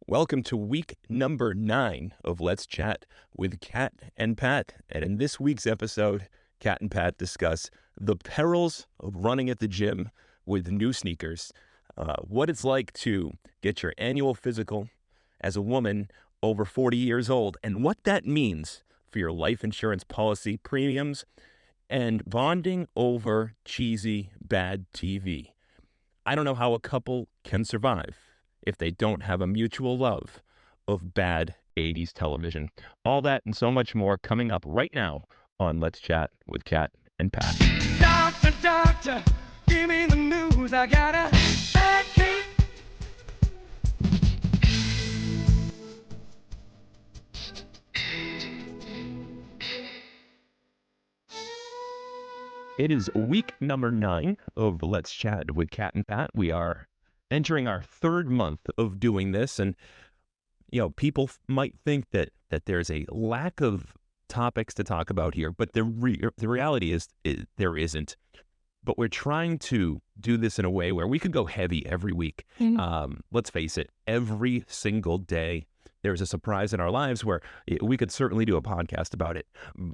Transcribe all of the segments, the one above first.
Welcome to week number 9 of Let's Chat with Kat and Pat. And in this week's episode, Kat and Pat discuss the perils of running at the gym with new sneakers, what it's like to get your annual physical as a woman over 40 years old, and what that means for your life insurance policy premiums, and bonding over cheesy, bad TV. I don't know how a couple can survive if they don't have a mutual love of bad 80s television. All that and so much more coming up right now on Let's Chat with Kat and Pat. Doctor, doctor, give me the news. I got a bad case. It is week number 9 of Let's Chat with Kat and Pat. We are entering our 3rd month of doing this, and people might think that there's a lack of topics to talk about here, but the reality is there isn't. But we're trying to do this in a way where we could go heavy every week. Let's face it, every single day there's a surprise in our lives where we could certainly do a podcast about it.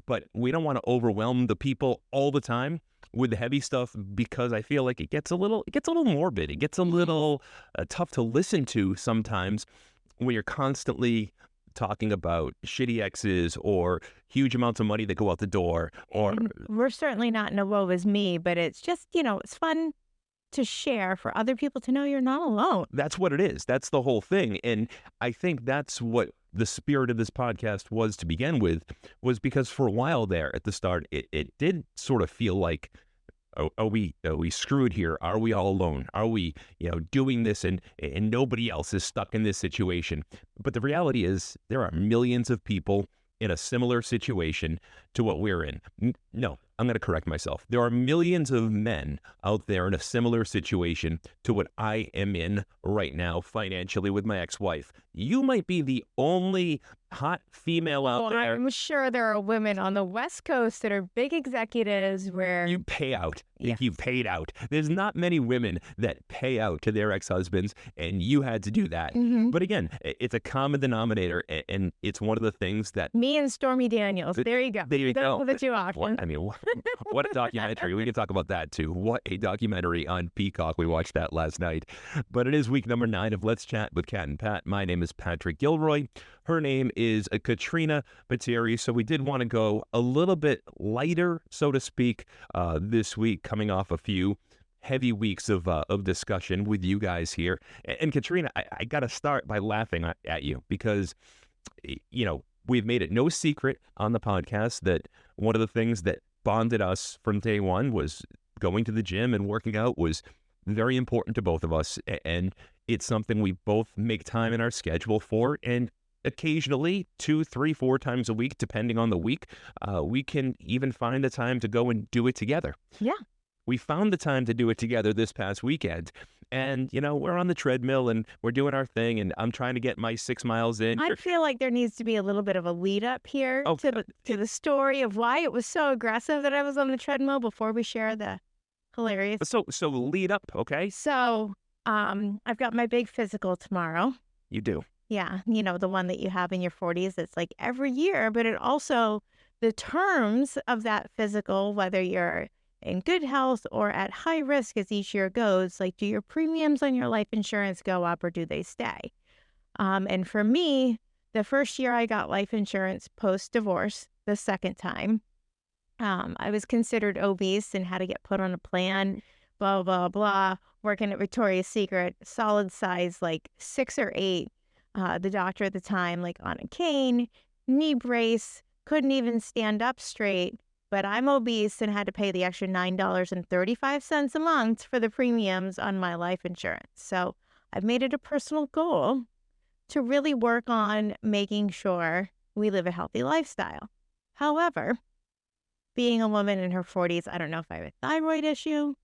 But we don't want to overwhelm the people all the time with the heavy stuff, because I feel like it gets a little morbid. It gets a little tough to listen to sometimes when you're constantly talking about shitty exes or huge amounts of money that go out the door. Or We're certainly not in a woe is me, but it's just, it's fun to share for other people to know you're not alone. That's what it is. That's the whole thing. And I think that's what the spirit of this podcast was to begin with, was because for a while there at the start, it did sort of feel like, are we screwed here? Are we all alone? Are we, doing this and nobody else is stuck in this situation? But the reality is there are millions of people in a similar situation to what we're in. No, I'm going to correct myself. There are millions of men out there in a similar situation to what I am in right now financially with my ex-wife. You might be the only hot female out there. I'm sure there are women on the West Coast that are big executives where you pay out. Yes. You paid out. There's not many women that pay out to their ex-husbands, and you had to do that. But again, it's a common denominator, and it's one of the things that... Me and Stormy Daniels. There you go. There you go. Those are the two options. What a documentary. We can talk about that too. What a documentary on Peacock. We watched that last night. But it is week number 9 of Let's Chat with Kat and Pat. My name is Patrick Gilroy. Her name is Katrina Bateri. So we did want to go a little bit lighter, so to speak, this week, coming off a few heavy weeks of discussion with you guys here. And Katrina, I got to start by laughing at you because, we've made it no secret on the podcast that one of the things that bonded us from day one was going to the gym, and working out was very important to both of us. And it's something we both make time in our schedule for. And occasionally 2, 3, 4 times a week, depending on the week, we can even find the time to go and do it together. Yeah. We found the time to do it together this past weekend. And, we're on the treadmill and we're doing our thing, and I'm trying to get my 6 miles in. I feel like there needs to be a little bit of a lead up here to the story of why it was so aggressive that I was on the treadmill before we share the hilarious. So lead up, okay? So I've got my big physical tomorrow. You do. Yeah, the one that you have in your 40s. It's like every year, but it also, the terms of that physical, whether you're in good health or at high risk as each year goes, like, do your premiums on your life insurance go up or do they stay? And for me, the first year I got life insurance post-divorce, the second time, I was considered obese and had to get put on a plan, blah, blah, blah, working at Victoria's Secret, solid size, like 6 or 8. The doctor at the time, like on a cane, knee brace, couldn't even stand up straight. But I'm obese and had to pay the extra $9.35 a month for the premiums on my life insurance. So I've made it a personal goal to really work on making sure we live a healthy lifestyle. However, being a woman in her 40s, I don't know if I have a thyroid issue.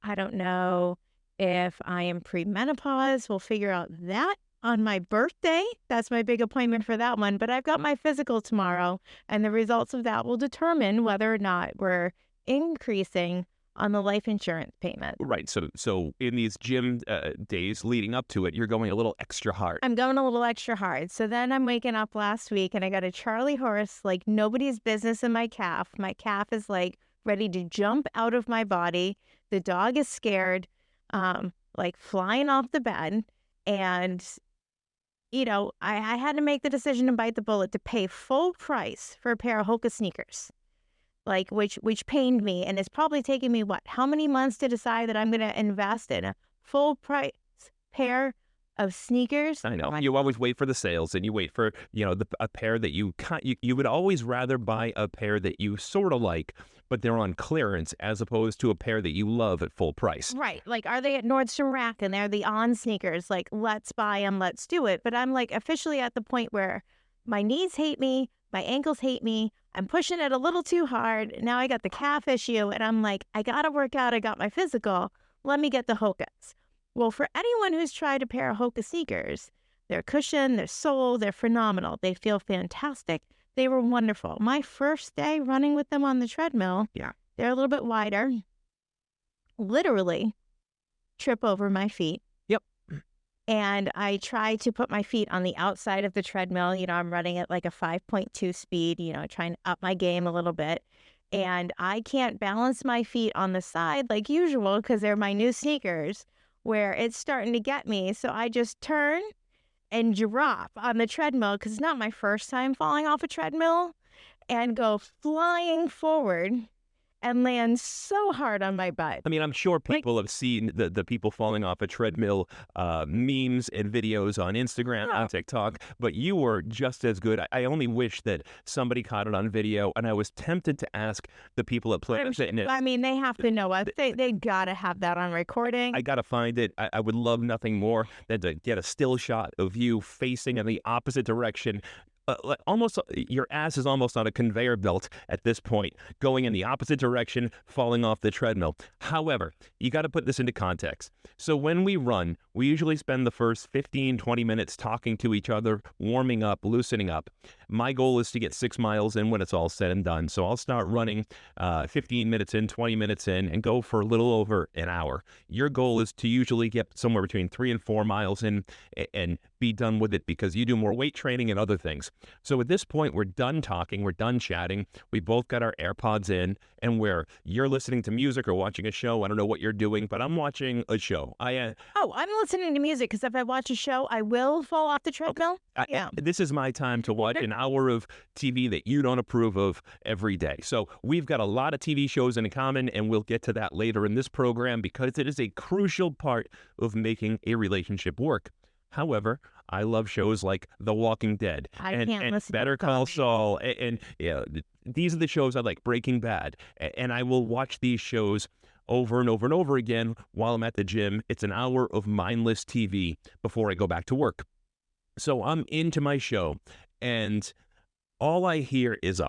I don't know if I am premenopause. We'll figure out that on my birthday. That's my big appointment for that one. But I've got my physical tomorrow, and the results of that will determine whether or not we're increasing on the life insurance payment. Right. So in these gym days leading up to it, you're going a little extra hard. I'm going a little extra hard. So then I'm waking up last week and I got a Charlie horse, like nobody's business in my calf. My calf is like ready to jump out of my body. The dog is scared, like flying off the bed. And, I had to make the decision to bite the bullet to pay full price for a pair of Hoka sneakers, like which pained me. And it's probably taken me, how many months to decide that I'm going to invest in a full price pair of sneakers? I know. You always wait for the sales, and you wait for, a pair that you would always rather buy a pair that you sort of like, but they're on clearance, as opposed to a pair that you love at full price. Right. Like, are they at Nordstrom Rack and they're the On sneakers? Like, let's buy them, let's do it. But I'm like officially at the point where my knees hate me, my ankles hate me. I'm pushing it a little too hard. Now I got the calf issue, and I'm like, I got to work out. I got my physical. Let me get the Hokas. Well, for anyone who's tried a pair of Hoka sneakers, their cushion, their sole, they're phenomenal. They feel fantastic. They were wonderful. My first day running with them on the treadmill, they're a little bit wider. Literally trip over my feet. Yep. And I try to put my feet on the outside of the treadmill. I'm running at like a 5.2 speed, trying to up my game a little bit. And I can't balance my feet on the side like usual because they're my new sneakers, where it's starting to get me. So I just turn and drop on the treadmill, because it's not my first time falling off a treadmill, and go flying forward and land so hard on my butt. I mean, I'm sure people have seen the people falling off a treadmill memes and videos on Instagram and TikTok, but you were just as good. I only wish that somebody caught it on video, and I was tempted to ask the people at Planet Fitness. I mean, they have to know us. They got to have that on recording. I got to find it. I would love nothing more than to get a still shot of you facing in the opposite direction. Almost, your ass is almost on a conveyor belt at this point, going in the opposite direction, falling off the treadmill. However, you got to put this into context. So when we run, we usually spend the first 15, 20 minutes talking to each other, warming up, loosening up. My goal is to get 6 miles in when it's all said and done. So I'll start running 15 minutes in, 20 minutes in, and go for a little over an hour. Your goal is to usually get somewhere between 3 and 4 miles in and be done with it, because you do more weight training and other things. So at this point, we're done talking, we're done chatting. We both got our AirPods in, and where you're listening to music or watching a show. I don't know what you're doing, but I'm watching a show. I'm listening to music, because if I watch a show, I will fall off the treadmill. Okay. This is my time to watch an hour of TV that you don't approve of every day. So we've got a lot of TV shows in common, and we'll get to that later in this program, because it is a crucial part of making a relationship work. However, I love shows like The Walking Dead and Better Call Saul. And these are the shows I like, Breaking Bad. And I will watch these shows over and over and over again while I'm at the gym. It's an hour of mindless TV before I go back to work. So I'm into my show, and all I hear is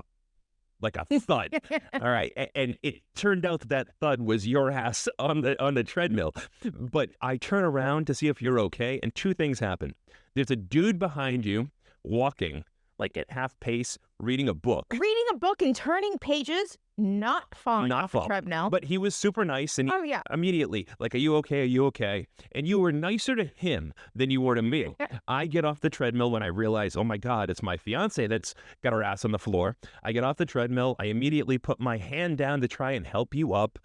like a thud. All right. And it turned out that thud was your ass on the treadmill. But I turn around to see if you're okay, and two things happen. There's a dude behind you walking like at half pace, reading a book. Reading a book and turning pages, not falling off the treadmill. But he was super nice, and immediately, like, are you okay? Are you okay? And you were nicer to him than you were to me. I get off the treadmill when I realize, oh my God, it's my fiance that's got her ass on the floor. I get off the treadmill. I immediately put my hand down to try and help you up,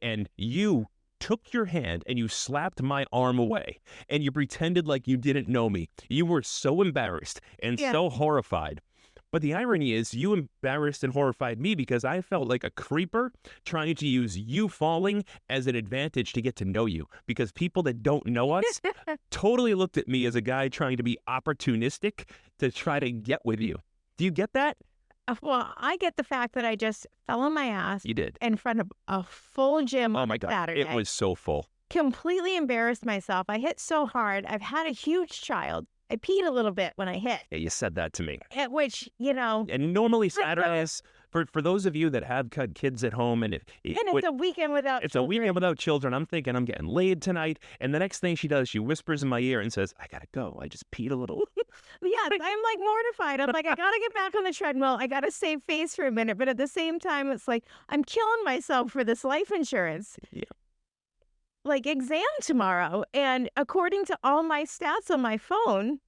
and you took your hand and you slapped my arm away, and you pretended like you didn't know me. You were so embarrassed and so horrified. But the irony is, you embarrassed and horrified me, because I felt like a creeper trying to use you falling as an advantage to get to know you. Because people that don't know us totally looked at me as a guy trying to be opportunistic to try to get with you. Do you get that? Well, I get the fact that I just fell on my ass. You did. In front of a full gym on Saturday. Oh my God, it was so full. Completely embarrassed myself. I hit so hard. I've had a huge child. I peed a little bit when I hit, Yeah, you said that to me. at which, you know, And normally Saturdays, for those of you that have cut kids at home, and it's a weekend without it's a weekend children. without children, I'm thinking I'm getting laid tonight. And the next thing she does, she whispers in my ear and says, "I gotta go. I just peed a little." Yes, I'm like mortified. I'm like, I gotta get back on the treadmill. I gotta save face for a minute. But at the same time, it's like, I'm killing myself for this life insurance. Yeah. Like, exam tomorrow. And according to all my stats on my phone,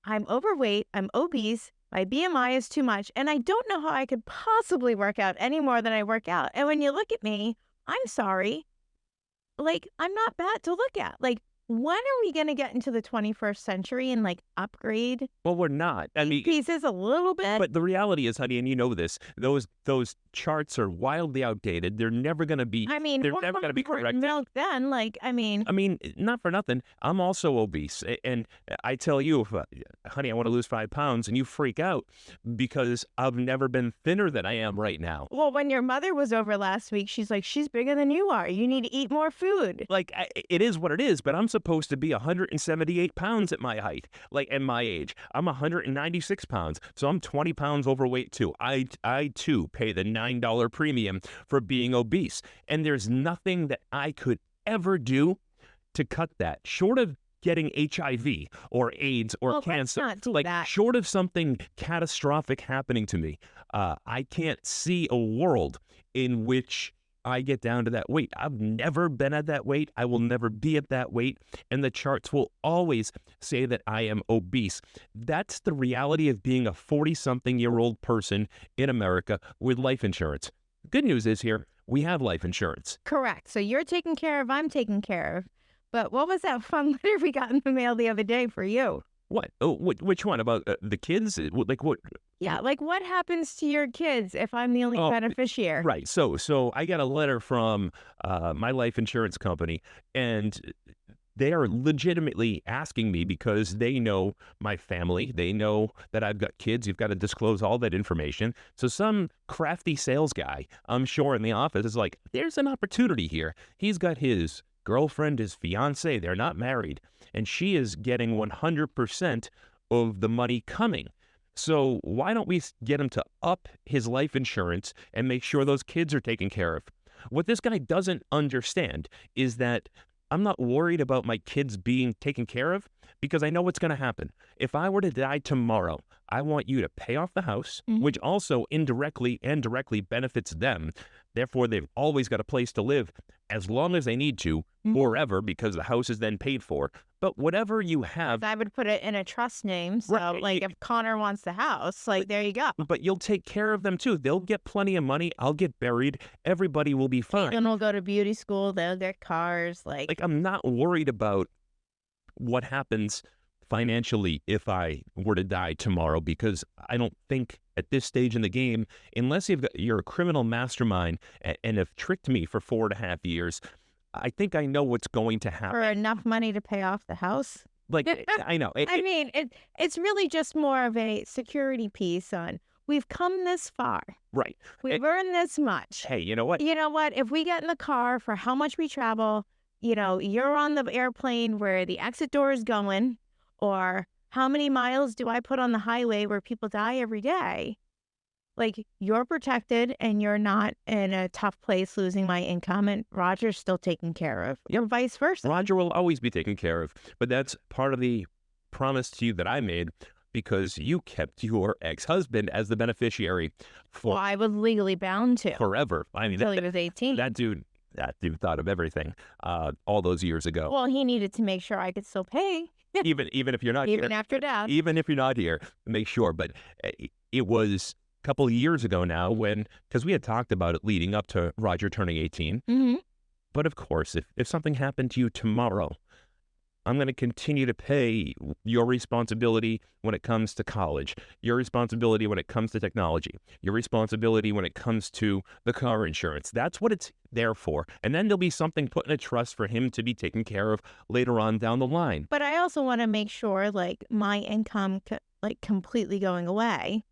I'm overweight, I'm obese, my BMI is too much, and I don't know how I could possibly work out any more than I work out. And when you look at me, I'm sorry, like, I'm not bad to look at. Like, when are we going to get into the 21st century and like upgrade Well, we're not. I mean, pieces a little bit? but the reality is, honey, and you know this, those charts are wildly outdated. They're never going to be. I mean, They're never going to be correct. milk then, like, I mean, Not for nothing. I'm also obese, and I tell you, if, honey, I want to lose 5 pounds, and you freak out because I've never been thinner than I am right now. well, when your mother was over last week, she's like, she's bigger than you are. You need to eat more food. Like, it is what it is, but I'm supposed to be 178 pounds at my height, like, at my age. I'm 196 pounds, so I'm 20 pounds overweight, too. I too, pay the $9 premium for being obese, and there's nothing that I could ever do to cut that, short of getting HIV or AIDS or Well, let's cancer. not do Like, that. short of something catastrophic happening to me, I can't see a world in which I get down to that weight. I've never been at that weight. I will never be at that weight. And the charts will always say that I am obese. That's the reality of being a 40-something-year-old person in America with life insurance. Good news is here, we have life insurance. Correct. So you're taken care of, I'm taken care of. But what was that fun letter we got in the mail the other day for you? What? Oh, which one? About the kids? Like what? Yeah, like what happens to your kids if I'm the only Oh, beneficiary? Right. So I got a letter from my life insurance company, and they are legitimately asking me because they know my family. They know that I've got kids. You've got to disclose all that information. So some crafty sales guy, I'm sure, in the office is like, there's an opportunity here. He's got his girlfriend, his fiance. They're not married, and she is getting 100% of the money coming. So why don't we get him to up his life insurance and make sure those kids are taken care of? What this guy doesn't understand is that I'm not worried about my kids being taken care of because I know what's going to happen. If I were to die tomorrow, I want you to pay off the house, which also indirectly and directly benefits them. Therefore, they've always got a place to live as long as they need to, forever, because the house is then paid for. But whatever you have, I would put it in a trust name. So, Right. like, if Connor wants the house, like, there you go. but you'll take care of them too. They'll get plenty of money. I'll get buried. Everybody will be fine. And we'll go to beauty school. They'll get cars. Like, Like, I'm not worried about what happens financially if I were to die tomorrow, because I don't think at this stage in the game, unless you're a criminal mastermind and have tricked me for 4.5 years, I think I know what's going to happen. for enough money to pay off the house. Like, I know. I mean, it's really just more of a security piece on we've come this far. Right. We've earned this much. Hey, you know what? You know what? If we get in the car for how much we travel, you know, you're on the airplane where the exit door is going, or how many miles do I put on the highway where people die every day? Like, you're protected and you're not in a tough place losing my income, and Roger's still taken care of, or vice versa. Roger will always be taken care of. But that's part of the promise to you that I made, because you kept your ex-husband as the beneficiary Well, I was legally bound to forever. I mean, until he was 18. that dude thought of everything all those years ago. Well, he needed to make sure I could still pay, even if you're not even here, after death. even if you're not here, make sure. But it was a couple of years ago now, because we had talked about it leading up to Roger turning 18. Mm-hmm. But of course, if something happened to you tomorrow, I'm going to continue to pay your responsibility when it comes to college, your responsibility when it comes to technology, your responsibility when it comes to the car insurance. That's what it's there for. And then there'll be something put in a trust for him to be taken care of later on down the line. But I also want to make sure, like, my income, like, completely going away.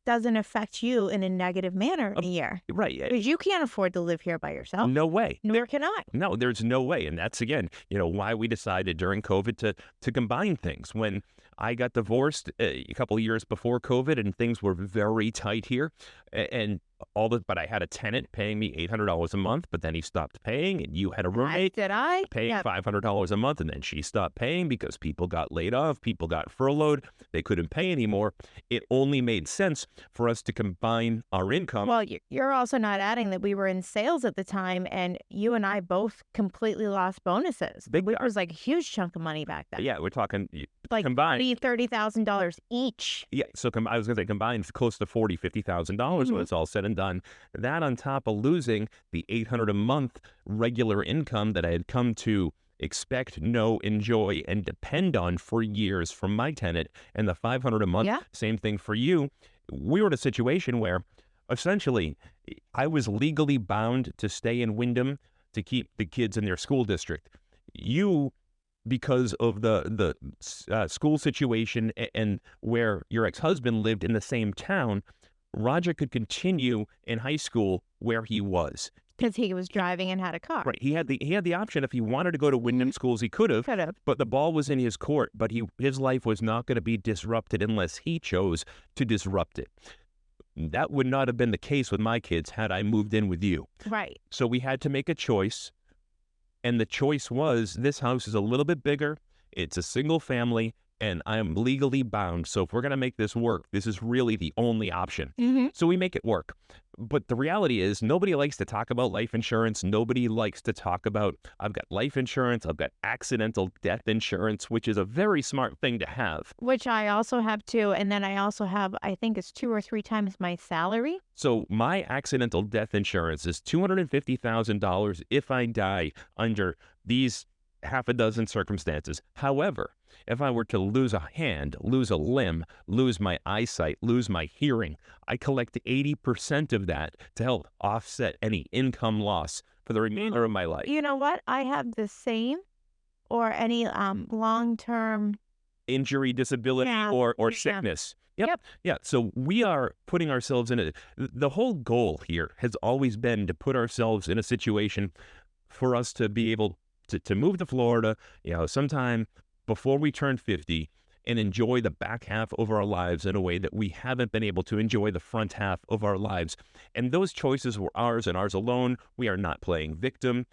doesn't affect you in a negative manner in a year. Right. Because you can't afford to live here by yourself. No way. Nor can I. No, there's no way. And that's, again, why we decided during COVID to combine things. When I got divorced a couple of years before COVID and things were very tight here, and but I had a tenant paying me $800 a month, but then he stopped paying, and you had a roommate paying $500 a month, and then she stopped paying because people got laid off, people got furloughed, they couldn't pay anymore. It only made sense for us to combine our income. Well, you're also not adding that we were in sales at the time, and you and I both completely lost bonuses. It was like a huge chunk of money back then. Yeah, we're talking like combined $30,000 each. Yeah, so I was going to say combined close to $40,000-$50,000 when it's all said and done. That on top of losing the $800 a month regular income that I had come to expect, know, enjoy, and depend on for years from my tenant, and the $500 a month, same thing for you. We were in a situation where essentially I was legally bound to stay in Wyndham to keep the kids in their school district. You, because of the school situation and where your ex-husband lived in the same town, Roger could continue in high school where he was. Because he was driving and had a car. Right. He had the option. If he wanted to go to Wyndham schools, he could have. But the ball was in his court. But his life was not going to be disrupted unless he chose to disrupt it. That would not have been the case with my kids had I moved in with you. Right. So we had to make a choice. And the choice was, this house is a little bit bigger. It's a single family, and I am legally bound. So if we're going to make this work, this is really the only option. So we make it work. But the reality is, nobody likes to talk about life insurance. Nobody likes to talk about, I've got life insurance, I've got accidental death insurance, which is a very smart thing to have. Which I also have too. And then I also have, I think it's 2 or 3 times my salary. So my accidental death insurance is $250,000 if I die under these half a dozen circumstances. However, if I were to lose a hand, lose a limb, lose my eyesight, lose my hearing, I collect 80% of that to help offset any income loss for the remainder of my life. You know what? I have the same, or any long-term injury, disability, or sickness. Yep. Yeah. So we are putting ourselves in the whole goal here has always been to put ourselves in a situation for us to be able to move to Florida, sometime before we turn 50, and enjoy the back half of our lives in a way that we haven't been able to enjoy the front half of our lives. And those choices were ours and ours alone. We are not playing victim,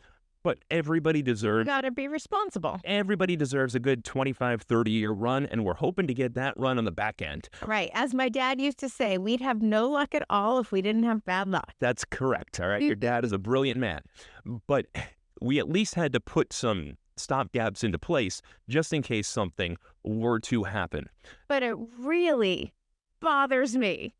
but everybody deserves... You gotta be responsible. Everybody deserves a good 25, 30-year run, and we're hoping to get that run on the back end. Right. As my dad used to say, we'd have no luck at all if we didn't have bad luck. That's correct, all right? Your dad is a brilliant man. But we at least had to put some stopgaps into place just in case something were to happen. But it really bothers me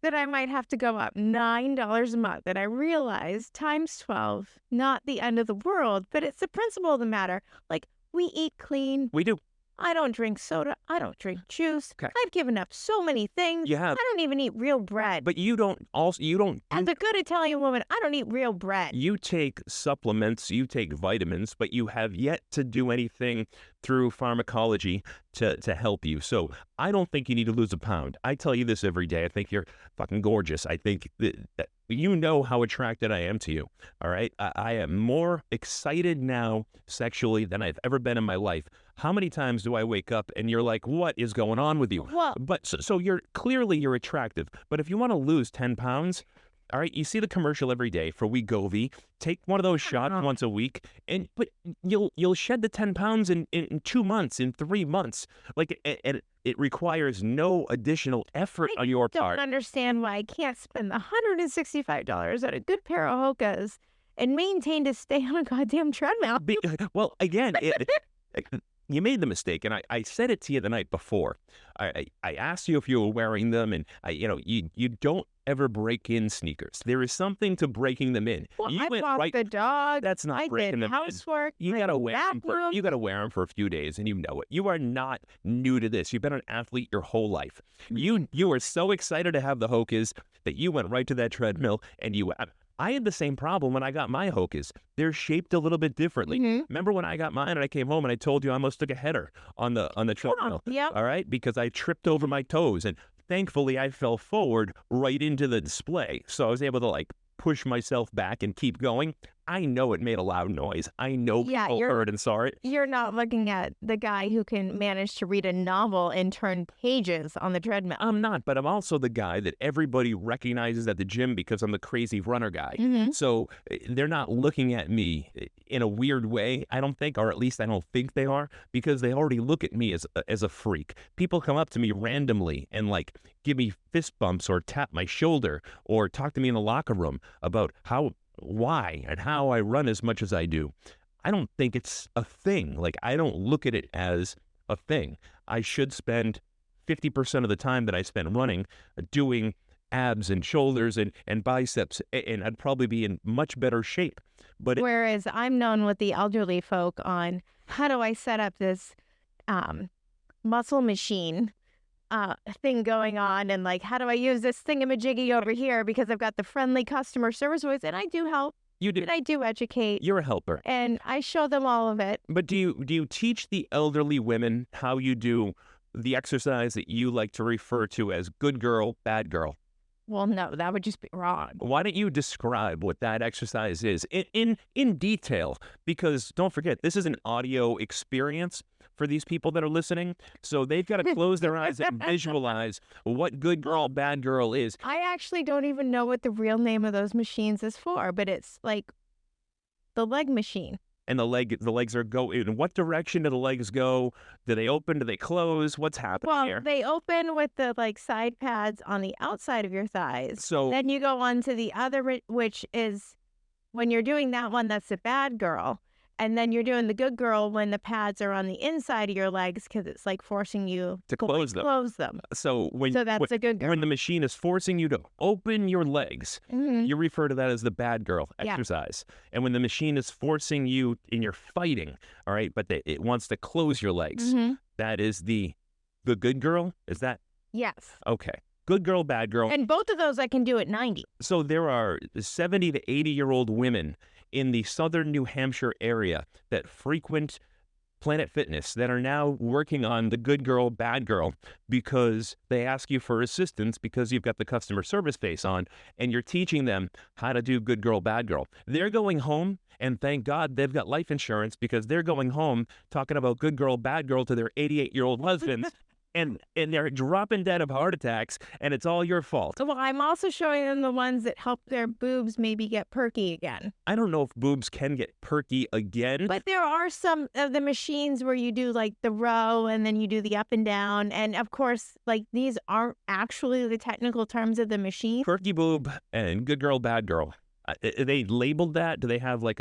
that I might have to go up $9 a month. And I realize times 12, not the end of the world, but it's the principle of the matter. Like, we eat clean. We do. I don't drink soda. I don't drink juice. Okay. I've given up so many things. You have. I don't even eat real bread. But you don't. As a good Italian woman, I don't eat real bread. You take supplements, you take vitamins, but you have yet to do anything through pharmacology to help you. So I don't think you need to lose a pound. I tell you this every day. I think you're fucking gorgeous. I think that you know how attracted I am to you. All right. I am more excited now sexually than I've ever been in my life. How many times do I wake up and you're like, what is going on with you? Well, but so you're attractive. But if you want to lose 10 pounds, all right, you see the commercial every day for Wegovy. Take one of those shots once a week, but you'll shed the 10 pounds in 2 months, in 3 months. Like, it requires no additional effort on your part. I don't understand why I can't spend the $165 on a good pair of Hokas and maintain to stay on a goddamn treadmill. Well, again, you made the mistake, and I said it to you the night before. I asked you if you were wearing them, and you don't ever break in sneakers. There is something to breaking them in. Well, I walked the dog. That's not breaking them in. Housework. You gotta wear them for a few days, and you know it. You are not new to this. You've been an athlete your whole life. You are so excited to have the Hokas that you went right to that treadmill, and I had the same problem when I got my Hokas. They're shaped a little bit differently. Remember when I got mine and I came home and I told you I almost took a header on the treadmill? Yep. All right, because I tripped over my toes, and thankfully I fell forward right into the display. So I was able to like push myself back and keep going. I know it made a loud noise. I know Yeah, people heard and saw it. you're not looking at the guy who can manage to read a novel and turn pages on the treadmill. I'm not, but I'm also the guy that everybody recognizes at the gym because I'm the crazy runner guy. Mhm. So they're not looking at me in a weird way, I don't think, or at least I don't think they are, because they already look at me as a freak. People come up to me randomly and like give me fist bumps or tap my shoulder or talk to me in the locker room about why and how I run as much as I do. I don't think it's a thing. Like, I don't look at it as a thing. I should spend 50% of the time that I spend running doing abs and shoulders and biceps, and I'd probably be in much better shape. But Whereas I'm known with the elderly folk on how do I set up this muscle machine thing going on, and like how do I use this thingamajiggy over here because I've got the friendly customer service voice, and I do help you do. and I do educate You're a helper. and I show them all of it. But do you teach the elderly women how you do the exercise that you like to refer to as good girl, bad girl? Well, no, that would just be wrong. Why don't you describe what that exercise is in detail? Because don't forget, this is an audio experience for these people that are listening. So they've got to close their eyes and visualize what good girl, bad girl is. I actually don't even know what the real name of those machines is for, but it's like the leg machine. And the legs are go in what direction do the legs go? Do they open? Do they close? What's happening Well, here? they open with the like side pads on the outside of your thighs. So Then you go on to the other, which is when you're doing that one, that's the bad girl. And then you're doing the good girl when the pads are on the inside of your legs because it's like forcing you to close them. close them. So So that's a good girl. when the machine is forcing you to open your legs, Mhm. you refer to that as the bad girl Yeah. exercise. And when the machine is forcing you and you're fighting, all right, but it wants to close your legs, Mhm. that is the good girl? Is that? Yes. Okay. Good girl, bad girl. And both of those I can do at 90. So there are 70 to 80-year-old women in the southern New Hampshire area that frequent Planet Fitness that are now working on the good girl, bad girl, because they ask you for assistance because you've got the customer service face on and you're teaching them how to do good girl, bad girl. They're going home, and thank God they've got life insurance because they're going home talking about good girl, bad girl to their 88-year-old husbands. And they're dropping dead of heart attacks, and it's all your fault. Well, I'm also showing them the ones that help their boobs maybe get perky again. I don't know if boobs can get perky again. But there are some of the machines where you do like the row and then you do the up and down. And of course, like these aren't actually the technical terms of the machine. Perky boob and good girl, bad girl. Are they labeled that? Do they have like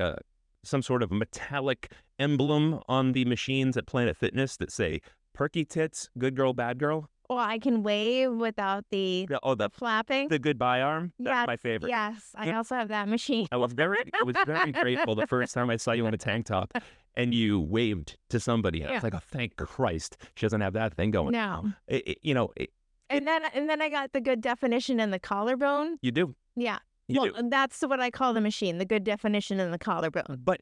some sort of metallic emblem on the machines at Planet Fitness that say perky tits, good girl, bad girl? Well, I can wave without the The flapping. goodbye arm? That's Yes, my favorite. Yes, I also have that machine. I was very grateful the first time I saw you in a tank top and you waved to somebody. And I was Yeah. like, oh, thank Christ, she doesn't have that thing going. No. You And then I got the good definition in the collarbone. you do. Yeah. You Well, do. that's what I call the machine, the good definition in the collarbone. But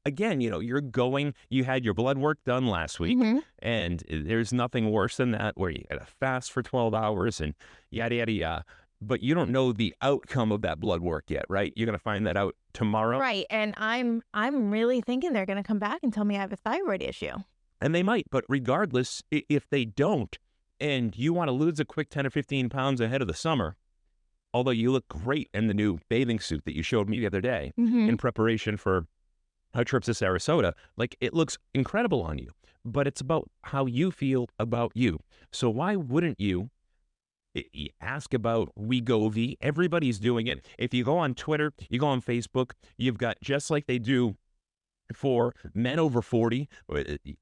again, you had your blood work done last week, Mhm. and there's nothing worse than that where you got to fast for 12 hours and yada, yada, yada. But you don't know the outcome of that blood work yet, right? You're going to find that out tomorrow. Right. And I'm really thinking they're going to come back and tell me I have a thyroid issue. And they might, but regardless, if they don't, and you want to lose a quick 10 or 15 pounds ahead of the summer, although you look great in the new bathing suit that you showed me the other day Mhm. in preparation for our trip to Sarasota, like it looks incredible on you, but it's about how you feel about you. So why wouldn't you ask about Wegovy? Everybody's doing it. If you go on Twitter, you go on Facebook, you've got just like they do for men over 40.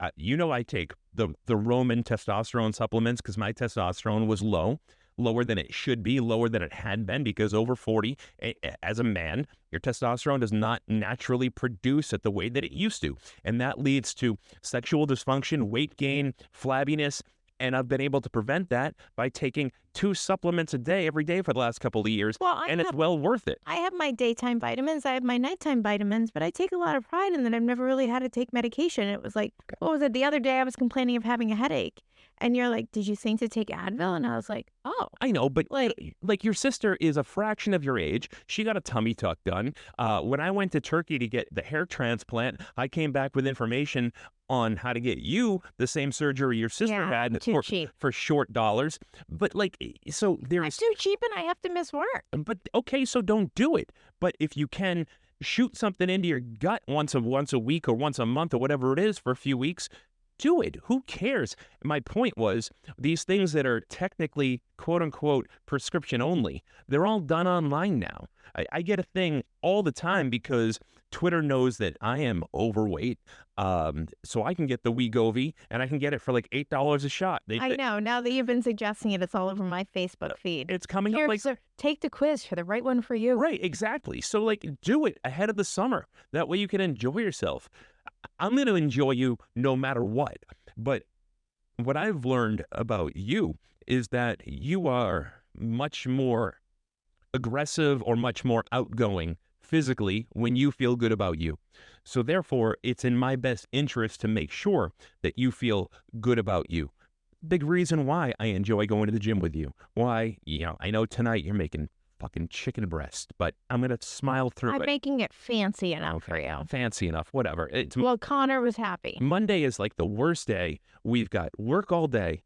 I take the Roman testosterone supplements because my testosterone was lower than it should be, lower than it had been, because over 40, as a man, your testosterone does not naturally produce it the way that it used to. And that leads to sexual dysfunction, weight gain, flabbiness, And I've been able to prevent that by taking 2 supplements a day every day for the last couple of years. Well, And it's well worth it. I have my daytime vitamins, I have my nighttime vitamins, but I take a lot of pride in that I've never really had to take medication. It was like, what was it? The other day I was complaining of having a headache. And you're like, did you think to take Advil? And I was like, oh. I know, but Like- like your sister is a fraction of your age. She got a tummy tuck done. When I went to Turkey to get the hair transplant, I came back with information on how to get you the same surgery your sister Yeah, had too cheap. for short dollars. But like, so It's there's, too cheap and I have to miss work. but okay, so don't do it. But if you can shoot something into your gut once a week or once a month or whatever it is for a few weeks, do it. Who cares? My point was these things that are technically quote unquote prescription only, they're all done online now. I get a thing all the time because Twitter knows that I am overweight. So I can get the Wegovy and I can get it for like $8 a shot. I know. Now that you've been suggesting it, it's all over my Facebook feed. It's coming Here, up like sir, take the quiz for the right one for you. right, exactly. So like do it ahead of the summer. That way you can enjoy yourself. I'm going to enjoy you no matter what. But what I've learned about you is that you are much more aggressive or much more outgoing physically when you feel good about you. So therefore, it's in my best interest to make sure that you feel good about you. Big reason why I enjoy going to the gym with you. Why, I know tonight you're making fucking chicken breast, but I'm going to smile through I'm it. making it fancy enough for you. Fancy enough, whatever. Well, Connor was happy. Monday is like the worst day. We've got work all day,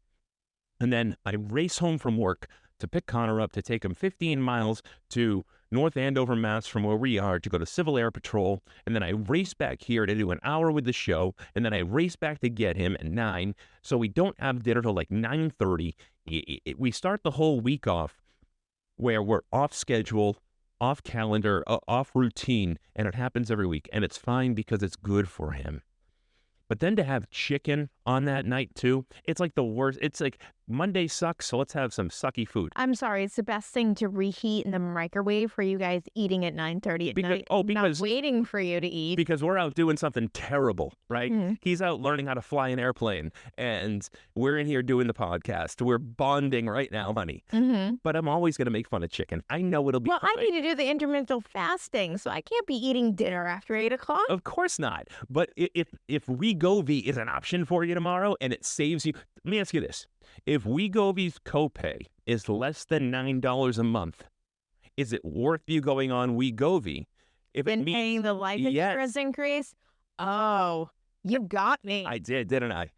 and then I race home from work to pick Connor up to take him 15 miles to North Andover, Mass, from where we are to go to Civil Air Patrol, and then I race back here to do an hour with the show, and then I race back to get him at 9, so we don't have dinner till like 9:30. We start the whole week off where we're off schedule, off calendar, off routine, and it happens every week, and it's fine because it's good for him. But then to have chicken on that night too, it's like the worst. It's like Monday sucks, so let's have some sucky food. I'm sorry, it's the best thing to reheat in the microwave for you guys eating at 9:30 at night. Not Because waiting for you to eat. because we're out doing something terrible, right? Mhm. He's out learning how to fly an airplane, and we're in here doing the podcast. We're bonding right now, honey. Mm-hmm. But I'm always going to make fun of chicken. I know it'll be Well, I fine. need to do the intermittent fasting, so I can't be eating dinner after 8 o'clock. Of course not. But if Wegovy is an option for you tomorrow and it saves you, let me ask you this. If Wegovy's copay is less than $9 a month, is it worth you going on Wegovy? If it Been means paying the life Yes. insurance increase? Oh, you got me. I did, didn't I?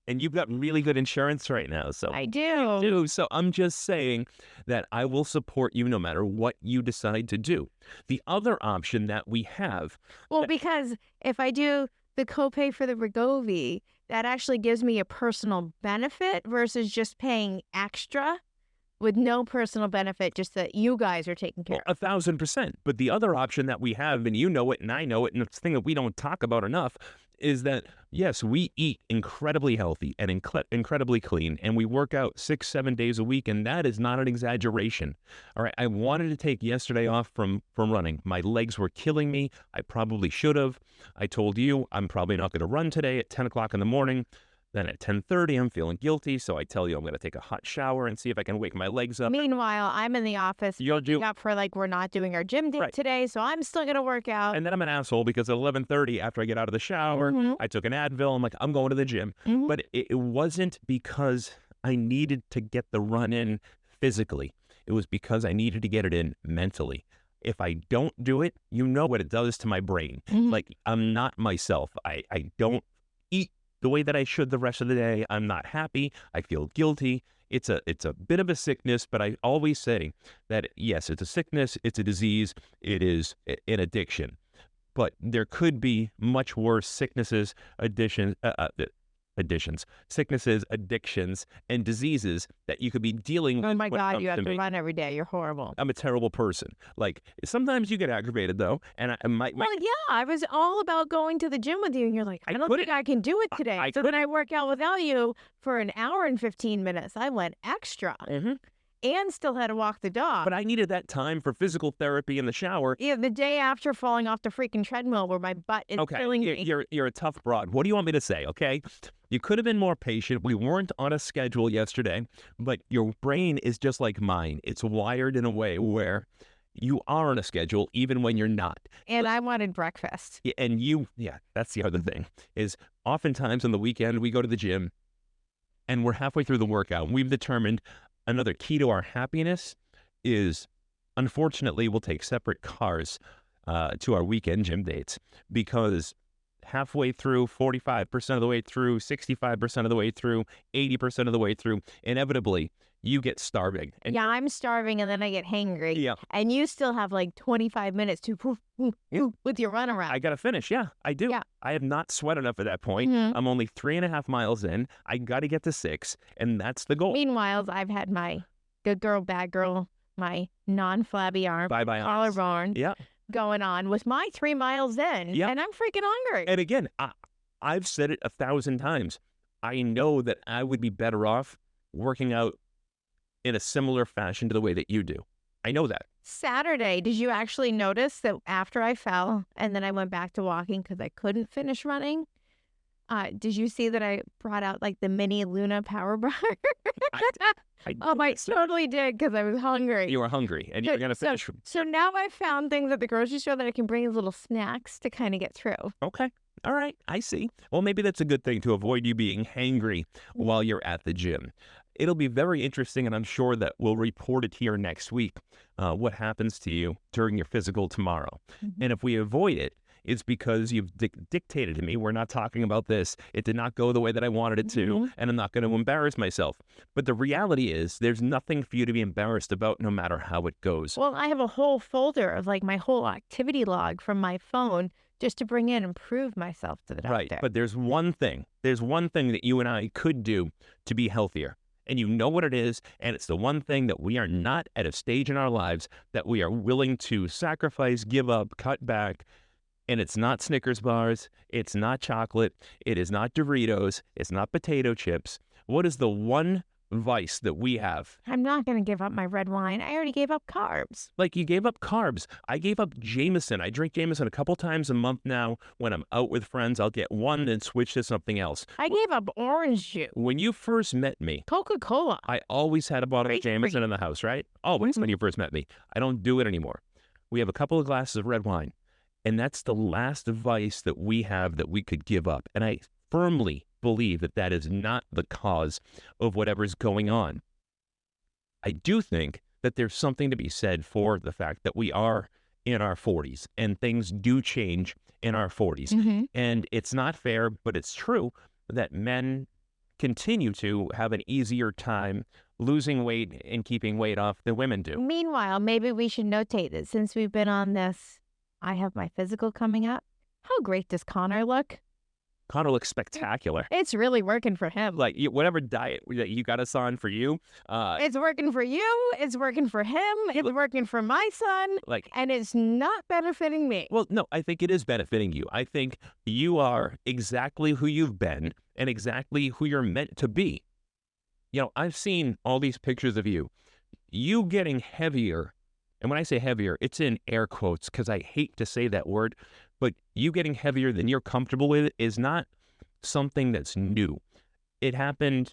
And you've got really good insurance right now, so I do. So I'm just saying that I will support you no matter what you decide to do. The other option that we have, Well, because if I do the copay for the Wegovy, that actually gives me a personal benefit versus just paying extra with no personal benefit, just that you guys are taking care well, of. 1,000%. But the other option that we have, and you know it and I know it, and it's the thing that we don't talk about enough, is that, yes, we eat incredibly healthy and incredibly clean, and we work out 6-7 days a week, and that is not an exaggeration. All right, I wanted to take yesterday off from running. My legs were killing me. I probably should have. I told you I'm probably not going to run today at 10 o'clock in the morning. Then at 10:30, I'm feeling guilty, so I tell you I'm going to take a hot shower and see if I can wake my legs up. Meanwhile, I'm in the office You'll do. up for we're not doing our gym date Right. today, so I'm still gonna work out. And then I'm an asshole because at 11:30, after I get out of the shower, Mhm. I took an Advil. I'm like, I'm going to the gym. Mhm. But it wasn't because I needed to get the run in physically. It was because I needed to get it in mentally. If I don't do it, you know what it does to my brain. Mhm. Like, I'm not myself. I don't eat the way that I should the rest of the day. I'm not happy. I feel guilty. It's a bit of a sickness, but I always say that, yes, it's a sickness, it's a disease, it is an addiction. But there could be much worse sicknesses, sicknesses, addictions, and diseases that you could be dealing with. Oh my when it God, comes you have to me. run every day. You're horrible. I'm a terrible person. Like, sometimes you get aggravated, though, and my Well, yeah, I was all about going to the gym with you, and you're like, I don't couldn't. think I can do it today. I So then I work out without you for an hour and 15 minutes. I went extra. Mhm. and still had to walk the dog. But I needed that time for physical therapy in the shower. Yeah, the day after falling off the freaking treadmill where my butt is killing me. You're a tough broad. What do you want me to say, okay? You could have been more patient. We weren't on a schedule yesterday, but your brain is just like mine. It's wired in a way where you are on a schedule even when you're not. And I wanted breakfast. And that's the other thing, is oftentimes on the weekend we go to the gym and we're halfway through the workout. We've determined another key to our happiness is, unfortunately, we'll take separate cars to our weekend gym dates, because halfway through, 45% of the way through, 65% of the way through, 80% of the way through, inevitably, you get starving. And I'm starving and then I get hangry. Yeah. And you still have like 25 minutes to with your run around. I got to finish. Yeah, I do. Yeah. I have not sweat enough at that point. Mm-hmm. I'm only 3.5 miles in. I got to get to 6, and that's the goal. Meanwhile, I've had my good girl, bad girl, my non-flabby arm, Bye-bye arms. collarbone going on with my 3 miles in. Yeah. And I'm freaking hungry. And again, I've said it 1,000 times. I know that I would be better off working out in a similar fashion to the way that you do. I know that. Saturday, did you actually notice that after I fell and then I went back to walking because I couldn't finish running? Did you see that I brought out like the mini Luna power bar? I totally did because I was hungry. You were hungry and you were going to finish. So now I found things at the grocery store that I can bring as little snacks to kind of get through. Okay. All right. I see. Well, maybe that's a good thing to avoid you being hangry while you're at the gym. It'll be very interesting, and I'm sure that we'll report it here next week, what happens to you during your physical tomorrow. Mm-hmm. And if we avoid it, it's because you've dictated to me, we're not talking about this. It did not go the way that I wanted it to, and I'm not going to embarrass myself. But the reality is there's nothing for you to be embarrassed about no matter how it goes. Well, I have a whole folder of like my whole activity log from my phone just to bring in and prove myself to the doctor. Right, but there's one thing that you and I could do to be healthier. And you know what it is, and it's the one thing that we are not at a stage in our lives that we are willing to sacrifice, give up, cut back. And it's not Snickers bars, it's not chocolate, it is not Doritos, it's not potato chips. What is the one vice that we have? I'm not going to give up my red wine. I already gave up carbs. Like, you gave up carbs. I gave up Jameson. I drink Jameson a couple times a month now. When I'm out with friends, I'll get one and switch to something else. I gave up orange juice. When you first met me, Coca-Cola. I always had a bottle of Jameson in the house, right? Always when you first met me. I don't do it anymore. We have a couple of glasses of red wine, and that's the last vice that we have that we could give up. And I firmly believe that that is not the cause of whatever's going on. I do think that there's something to be said for the fact that we are in our 40s and things do change in our 40s. Mm-hmm. And it's not fair, but it's true that men continue to have an easier time losing weight and keeping weight off than women do. Meanwhile, maybe we should notate that since we've been on this, I have my physical coming up. How great does Connor look? Connor looks spectacular. It's really working for him. Like, whatever diet that you got us on for you. It's working for you. It's working for him. It's working for my son. And it's not benefiting me. Well, no, I think it is benefiting you. I think you are exactly who you've been and exactly who you're meant to be. You know, I've seen all these pictures of you. You getting heavier. And when I say heavier, it's in air quotes because I hate to say that word. But you getting heavier than you're comfortable with is not something that's new. It happened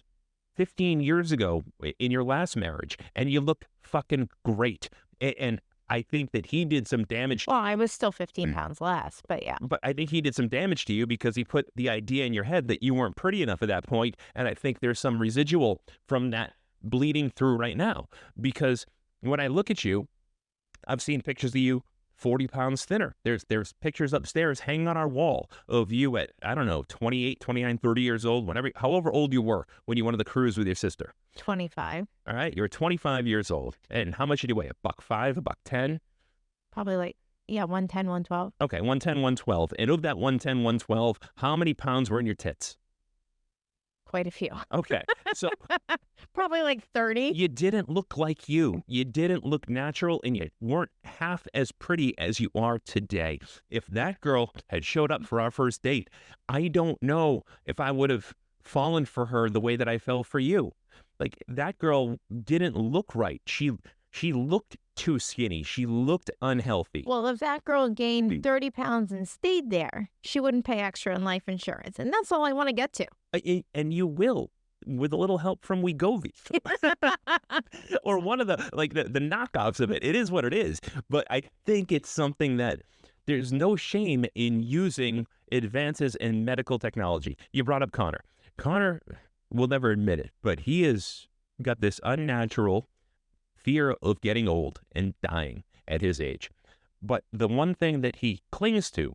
15 years ago in your last marriage, and you look fucking great. And I think that he did some damage. Well, I was still 15 pounds less, but yeah. But I think he did some damage to you because he put the idea in your head that you weren't pretty enough at that point. And I think there's some residual from that bleeding through right now. Because when I look at you, I've seen pictures of you 40 pounds thinner. There's pictures upstairs hanging on our wall of you at, I don't know, 28, 29, 30 years old, however old you were when you went on the cruise with your sister. 25. All right. You're 25 years old. And how much did you weigh? $105, $110? Probably like, 110, 112. Okay. 110, 112. And of that 110, 112, how many pounds were in your tits? Quite a few. Okay. So probably like 30. You didn't look like you. You didn't look natural, and you weren't half as pretty as you are today. If that girl had showed up for our first date, I don't know if I would have fallen for her the way that I fell for you. Like, that girl didn't look right. She looked too skinny. She looked unhealthy. Well, if that girl gained 30 pounds and stayed there, she wouldn't pay extra in life insurance. And that's all I want to get to. And you will, with a little help from Wegovy. Or one of the knockoffs of it. It is what it is. But I think it's something that there's no shame in using advances in medical technology. You brought up Connor. Connor will never admit it, but he has got this unnatural fear of getting old and dying at his age. But the one thing that he clings to,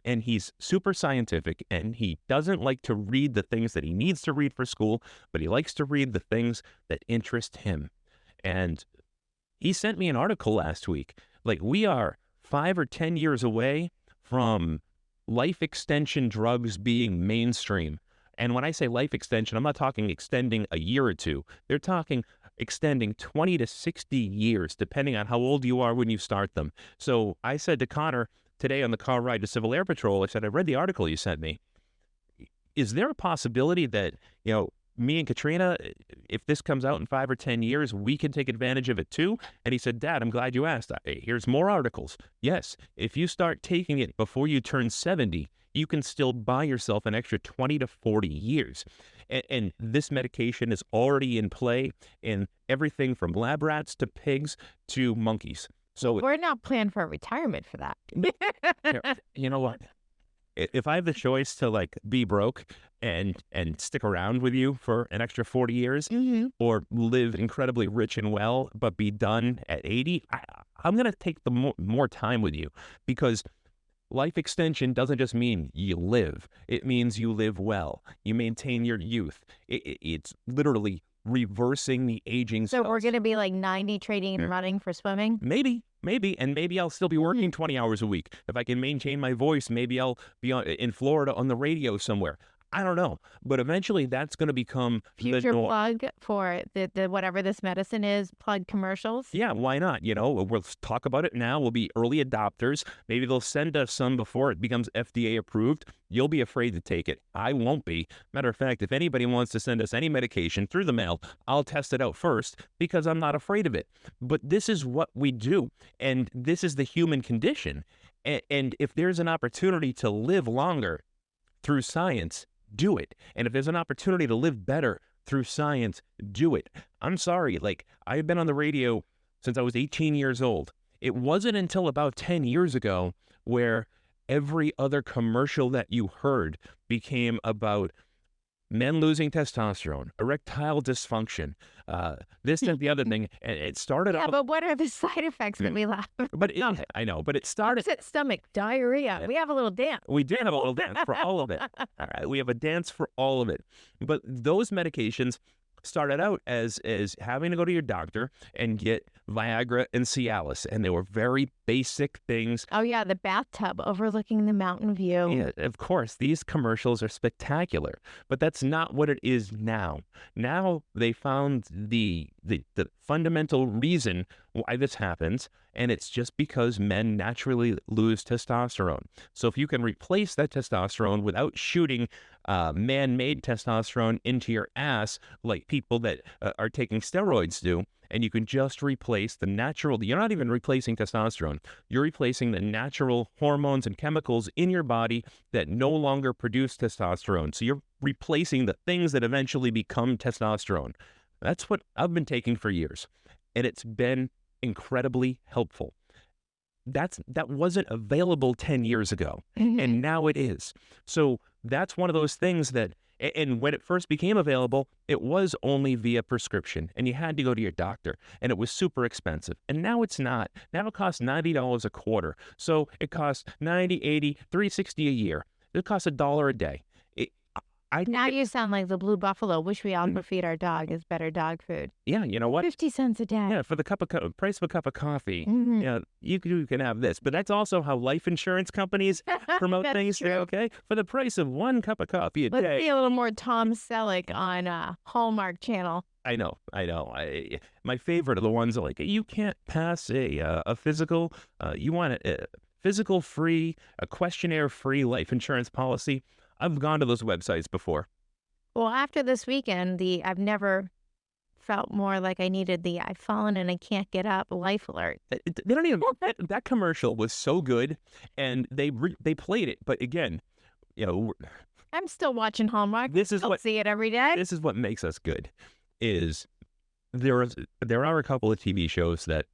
and he's super scientific, and he doesn't like to read the things that he needs to read for school, but he likes to read the things that interest him. And he sent me an article last week. Like, we are 5 or 10 years away from life extension drugs being mainstream. And when I say life extension, I'm not talking extending a year or two. They're talking extending 20 to 60 years, depending on how old you are when you start them. So I said to Connor today on the car ride to Civil Air Patrol, I said, I read the article you sent me. Is there a possibility that, me and Katrina, if this comes out in 5 or 10 years, we can take advantage of it too? And he said, Dad, I'm glad you asked. Here's more articles. Yes, if you start taking it before you turn 70, you can still buy yourself an extra 20 to 40 years. And this medication is already in play in everything from lab rats to pigs to monkeys. So we're not planned for retirement for that. You know what? If I have the choice to be broke and stick around with you for an extra 40 years, or live incredibly rich and well, but be done at 80, I'm going to take the more time with you, because life extension doesn't just mean you live. It means you live well. You maintain your youth. It's literally reversing the aging. So we're going to be 90 training and running for swimming? Maybe. And maybe I'll still be working 20 hours a week. If I can maintain my voice, maybe I'll be in Florida on the radio somewhere. I don't know. But eventually that's going to become future plug for the whatever this medicine is, plug commercials. Yeah, why not? We'll talk about it now. We'll be early adopters. Maybe they'll send us some before it becomes FDA approved. You'll be afraid to take it. I won't be. Matter of fact, if anybody wants to send us any medication through the mail, I'll test it out first, because I'm not afraid of it. But this is what we do. And this is the human condition. And if there's an opportunity to live longer through science, do it. And if there's an opportunity to live better through science, do it. I'm sorry, I've been on the radio since I was 18 years old. It wasn't until about 10 years ago where every other commercial that you heard became about men losing testosterone, erectile dysfunction, this and the other thing. And it started out. But what are the side effects that we laugh? I know, but it started. Upset stomach, diarrhea. We have a little dance. We did have a little dance for all of it. All right, we have a dance for all of it. But those medications started out as having to go to your doctor and get Viagra and Cialis, and they were very basic things. Oh yeah, the bathtub overlooking the mountain view. Yeah, of course, these commercials are spectacular, but that's not what it is now. Now they found the fundamental reason why this happens, and it's just because men naturally lose testosterone. So if you can replace that testosterone without shooting man-made testosterone into your ass like people that are taking steroids do, and you can just replace the natural, you're not even replacing testosterone, you're replacing the natural hormones and chemicals in your body that no longer produce testosterone. So you're replacing the things that eventually become testosterone. That's what I've been taking for years, and it's been incredibly helpful. That wasn't available 10 years ago, and now it is. So that's one of those things that, and when it first became available, it was only via prescription, and you had to go to your doctor, and it was super expensive. And now it's not. Now it costs $90 a quarter. So it costs $90, $80, $360 a year. It costs $1 a day. Now you sound like the Blue Buffalo. Wish we all could feed our dog is better dog food. Yeah, you know what? 50 cents a day. Yeah, for the price of a cup of coffee. Yeah, you can have this. But that's also how life insurance companies promote things. True. Okay, for the price of one cup of coffee a day. Let's see a little more Tom Selleck on Hallmark Channel. I know. My favorite are the ones that you can't pass a physical. You want a physical free, a questionnaire free life insurance policy. I've gone to those websites before. Well, after this weekend, I've never felt more like I needed the "I've fallen and I can't get up" life alert. They don't even that commercial was so good, and they played it. But again, you know, I'm still watching Hallmark. this is Don't what see it every day. this is what makes us good. Is there are a couple of TV shows that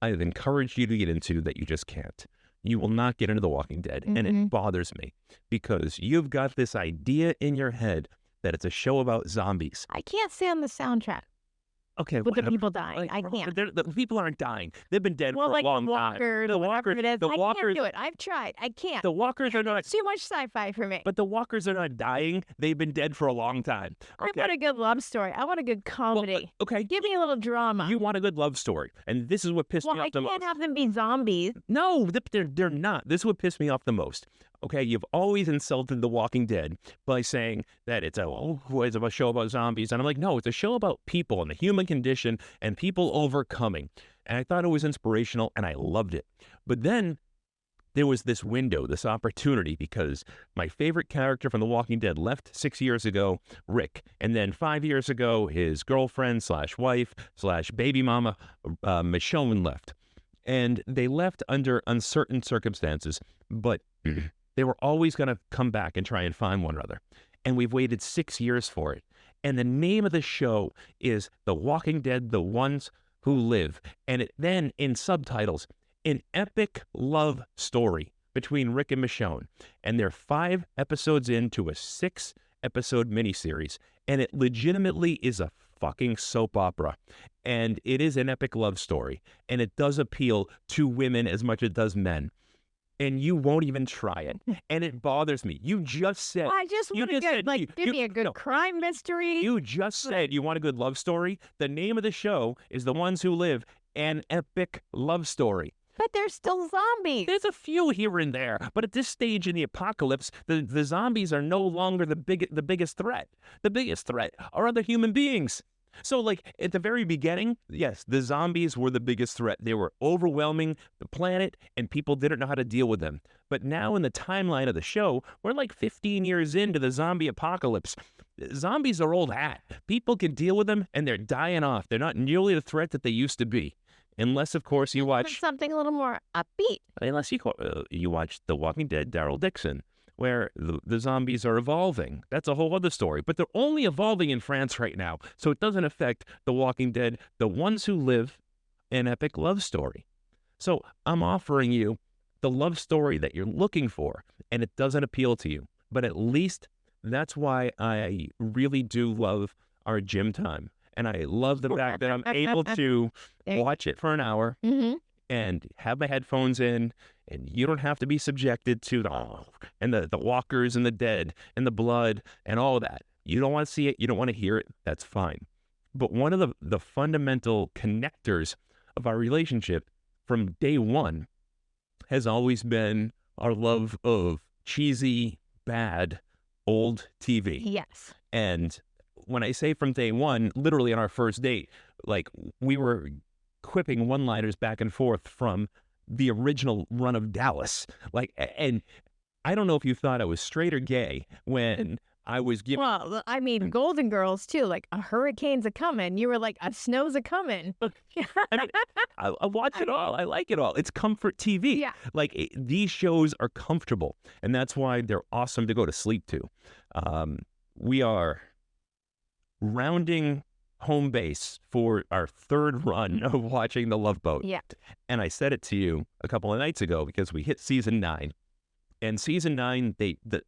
I've encouraged you to get into that you just can't. You will not get into The Walking Dead, and it bothers me because you've got this idea in your head that it's a show about zombies. I can't stand the soundtrack Okay, with the whatever. people dying. I can't. The people aren't dying. They've been dead Well, for like a long Walker, time. The whatever it is. the I walkers, can't do it. I've tried. I can't. the walkers are not. It's too much sci-fi for me. But the walkers are not dying. They've been dead for a long time. I want a good love story. I want a good comedy. Okay, Give me a little drama. you want a good love story, and this is what pissed well, me I off the can't most. have them be zombies. No, they're not. This is what pissed me off the most. Okay, you've always insulted The Walking Dead by saying that it's a show about zombies. And I'm like, no, it's a show about people and the human condition and people overcoming. And I thought it was inspirational and I loved it. But then there was this window, this opportunity, because my favorite character from The Walking Dead left 6 years ago, Rick. And then 5 years ago, his girlfriend / wife / baby mama, Michonne left. And they left under uncertain circumstances, but they were always going to come back and try and find one another. And we've waited 6 years for it. And the name of the show is The Walking Dead, The Ones Who Live. And then in subtitles, an epic love story between Rick and Michonne. And they're 5 episodes into a 6-episode miniseries. And it legitimately is a fucking soap opera. And it is an epic love story. And it does appeal to women as much as it does men. And you won't even try it. And it bothers me. You just said... I just want a good, give me a good crime mystery. You just said you want a good love story. The name of the show is The Ones Who Live, an epic love story. But they're still zombies. There's a few here and there, but at this stage in the apocalypse, the zombies are no longer the biggest threat. The biggest threat are other human beings. So, like, at the very beginning, yes, the zombies were the biggest threat. They were overwhelming the planet, and people didn't know how to deal with them. But now in the timeline of the show, we're like 15 years into the zombie apocalypse. Zombies are old hat. People can deal with them, and they're dying off. They're not nearly the threat that they used to be. Unless, of course, you watch... something a little more upbeat. Unless you watch The Walking Dead, Daryl Dixon, where the zombies are evolving. That's a whole other story. But they're only evolving in France right now, so it doesn't affect The Walking Dead, The Ones Who Live, an epic love story. So I'm offering you the love story that you're looking for, and it doesn't appeal to you. But at least that's why I really do love our gym time. And I love the fact that I'm able to watch it for an hour and have my headphones in, and you don't have to be subjected to the walkers and the dead and the blood and all of that. You don't want to see it. You don't want to hear it. That's fine. But one of the fundamental connectors of our relationship from day one has always been our love of cheesy, bad, old TV. Yes. And when I say from day one, literally on our first date, like we were quipping one-liners back and forth from the original run of Dallas. Like, and I don't know if you thought I was straight or gay when I was giving... Well, I mean, Golden Girls, too. Like, a hurricane's a-coming. You were like, a snow's a-coming. I mean, I watch it all. I like it all. It's comfort TV. Yeah. Like, these shows are comfortable, and that's why they're awesome to go to sleep to. We are rounding home base for our third run of watching The Love Boat. Yeah. And I said it to you a couple of nights ago because we hit season 9. And season 9,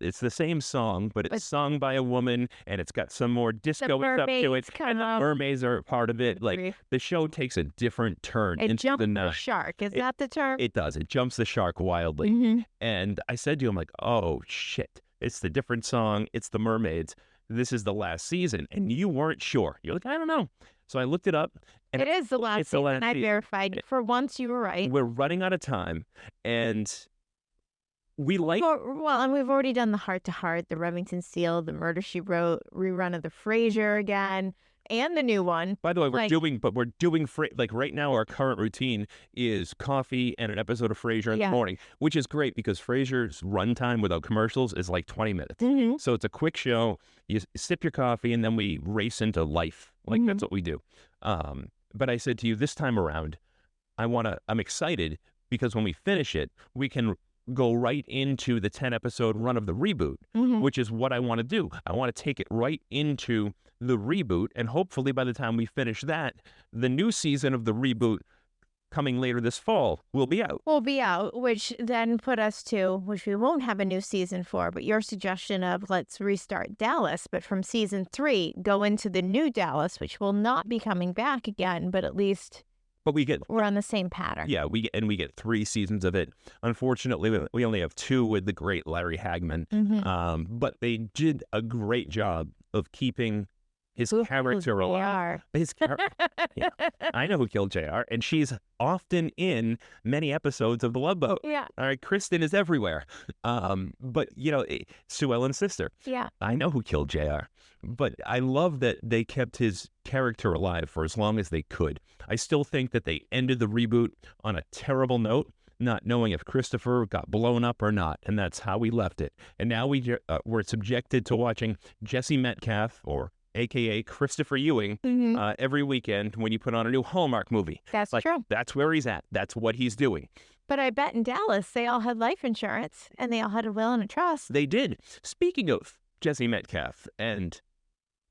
it's the same song, but it's sung by a woman, and it's got some more disco stuff to it. And the mermaids are part of it. Like, the show takes a different turn it into the night. Jumps the shark. Is that the term? It does. It jumps the shark wildly. And I said to him, like, oh, shit. It's the different song. It's the mermaids. This is the last season. And you weren't sure. You're like, I don't know. So I looked it up. And it is the last season. I verified. For once, you were right. We're running out of time. And we like... Well, and we've already done the Heart to Heart, the Remington Seal, the Murder, She Wrote, rerun of the Frasier again. and the new one. By the way, Like- we're doing like right now. Our current routine is coffee and an episode of Frasier in the Yeah. morning, which is great because Frasier's runtime without commercials is like 20 minutes. Mhm. So it's a quick show. You sip your coffee and then we race into life. Like that's what we do. But I said to you this time around, I'm excited because when we finish it, we can go right into the 10 episode run of the reboot, Mhm. which is what I want to do. I want to take it right into the reboot. And hopefully by the time we finish that, the new season of the reboot coming later this fall will be out. will be out, which then put us to, which we won't have a new season for, but your suggestion of let's restart Dallas, but from season 3, go into the new Dallas, which will not be coming back again, but at least But we get we're on the same pattern. Yeah, we get 3 seasons of it. Unfortunately, we only have 2 with the great Larry Hagman. Mhm. But they did a great job of keeping his Who character they alive. are. His yeah, I know who killed JR, and she's often in many episodes of The Love Boat. Yeah, All right, Kristen is everywhere. But Sue Ellen's sister. yeah. I know who killed JR, but I love that they kept his character alive for as long as they could. I still think that they ended the reboot on a terrible note, not knowing if Christopher got blown up or not, and that's how we left it. And now we're subjected to watching Jesse Metcalf, or AKA Christopher Ewing, Mhm. every weekend when you put on a new Hallmark movie. That's Like, true. that's where he's at. That's what he's doing. But I bet in Dallas, they all had life insurance and they all had a will and a trust. They did. Speaking of Jesse Metcalf and